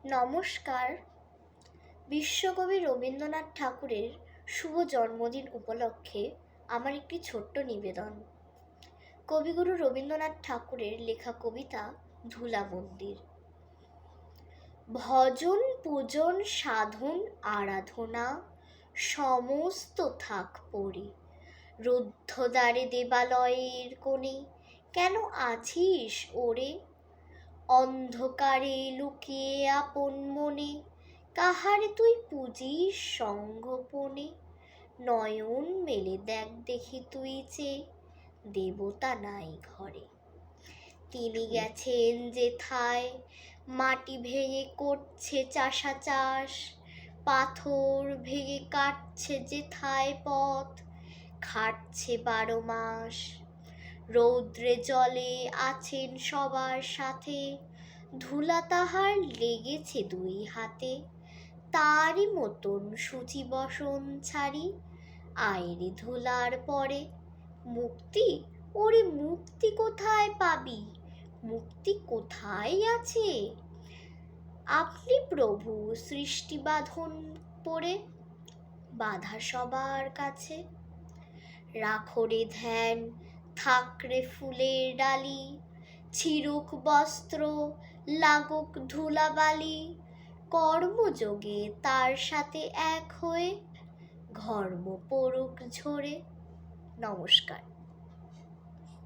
নমস্কার। বিশ্বকবি রবীন্দ্রনাথ ঠাকুরের শুভ জন্মদিন উপলক্ষে আমার একটি ছোট্ট নিবেদন। কবিগুরু রবীন্দ্রনাথ ঠাকুরের লেখা কবিতা ধুলা মন্দির। ভজন পূজন সাধন আরাধনা সমস্ত থাক পড়ে, রুদ্ধদ্বারে দেবালয়ের কোণে কেন আছিস ওরে? অন্ধকারে লুকিয়ে আপন মনে কাহারে তুই পুজিস সঙ্গোপনে? নয়ন মেলে দেখ দেখি তুই চেয়ে, দেবতা নাই ঘরে। তিনি গেছেন যেথায় মাটি ভেঙে করছে চাষা চাষ, পাথর ভেঙে কাটছে যেথায় পথ, খাটছে 12 মাস। রৌদ্রে জলে আছেন সবার সাথে, ধুলা তাহার লেগেছে 2 হাতে। তারই মতন সূচি বসন ছাড়ি, আয়রে ধুলার পরে। মুক্তি? ওরে মুক্তি কোথায় পাবি? মুক্তি কোথায় আছে? আপনি প্রভু সৃষ্টি বাঁধন পড়ে, বাধা সবার কাছে। রাখরে ধ্যান, থাকরে ফুলের ডালি, ছিড়ুক বস্ত্র, লাগুক ধুলাবালি, কর্মযোগে তার সাথে এক হয়ে ঘর্ম পড়ুক ঝরে। নমস্কার।